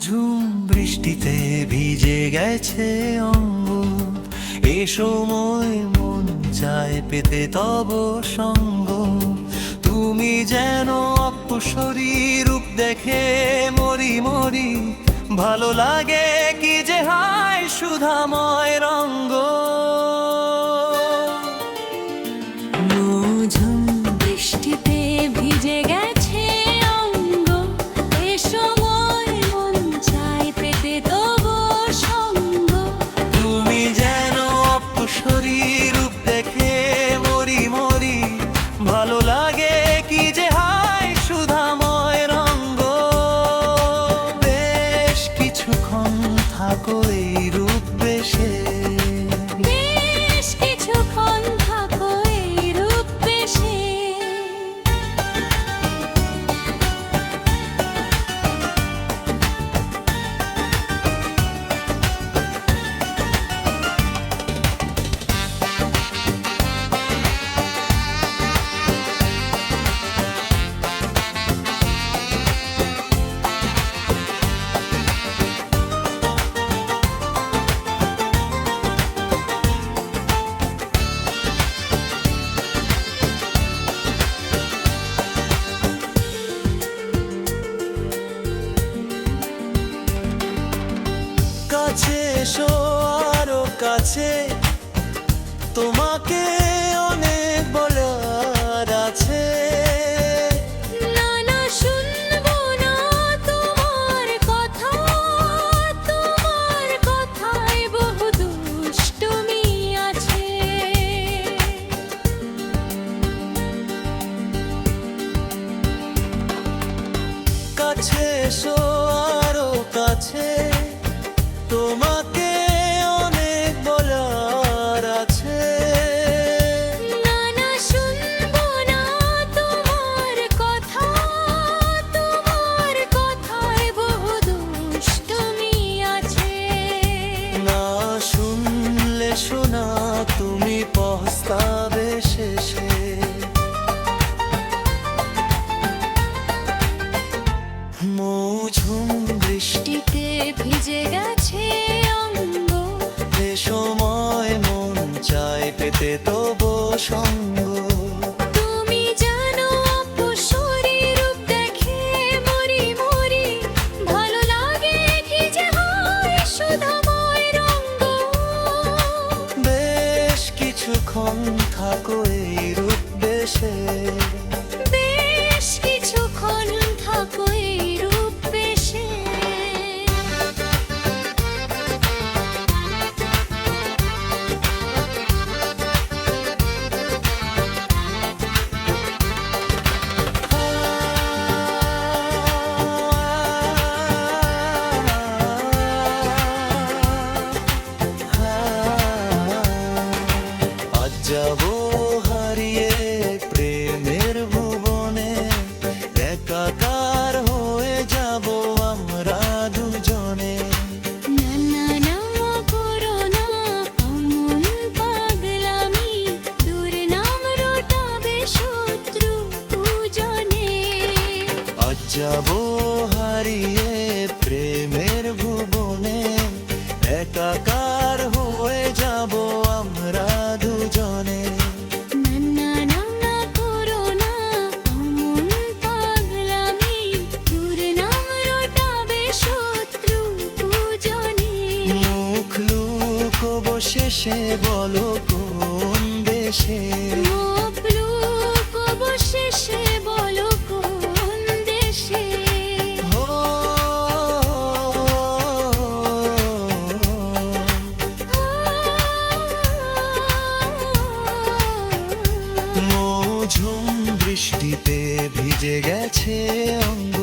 ঝুম বৃষ্টিতে ভিজে গেছে অঙ্গ, এ সময় মন চায় পেতে তব সঙ্গ। তুমি যেন অপসরী রূপ দেখে মরি মরি, ভালো লাগে কি যে হায় সুধাময় রঙ্গ। ঝুম বৃষ্টিতে ভিজে গেছে অঙ্গ, এ সময় মন চায় পেতে তবু সঙ্গ। তুমি যেন অপসরী রূপ দেখে মরি মরি, ভালো লাগে কি যে হায় সুধাময় রঙ্গ। বেশ কিছুক্ষণ থাকো এই রূপ বেশে, বেশ কিছুক্ষণ থাকো এই রূপ বেশে। কাছে এসো আরো কাছে, তোমাকে অনেক বলার আছে। না না শুনবো না তোমার কথা, তোমার কথায় বহু দুষ্টুমি আছে। কাছে এসো আরো কাছে, তোমাকে অনেক বলার আছে। না না শুনবো না তোমার কথা, তোমার কথায় বহু দুষ্টুমি আছে। না শুনলে শোনা তুমি পস্তাবে শেষে। মৌঝুম বৃষ্টিতে ভিজে গেছে অঙ্গ, এ সময় মন চায় পেতে তবু সঙ্গ। তুমি জানো অপসরী রূপ দেখে মরি মরি, ভালো লাগে কি যে হয় সুধাময় রঙ্গ। বেশ কিছুক্ষণ থাকো এই রূপ বেশে, বেশ কিছুক্ষণ থাকো এই রূপ বেশে। আজ যাবো হারিয়ে প্রেমের ভুবনে, একাকার হয়ে যাব আমরা দুজনে। না না না করো না অমন পাগলামি, দুর্নাম রটাবে শত্রু পূজনে। আজ যাবো হারিয়ে প্রেমের ভুবনে, একাকার হয়ে যাব আমরা দুজনে। না না না না করো না অমন পাগলামি, দুর্নাম রটাবে শত্রু পূজনে। মুখ লুকোবো শেষে বলো কোন দেশে, মুখ লুকোবো শেষে বলো কোন দেশে। ও মৌঝুম বৃষ্টিতে ভিজে গেছে অঙ্গ,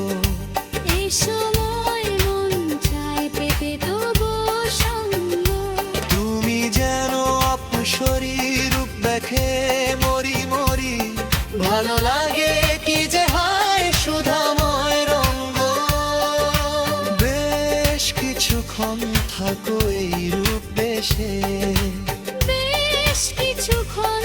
এই সময় মন চায় পেতে তবু সঙ্গ। তুমি যেন অপসরী রূপ দেখে মরি মরি, ভালো লাগে কি যে হায় সুধাময় রঙ্গ। বেশ কিছুক্ষণ থাকো এই রূপ বেশে, বেশ কিছুক্ষণ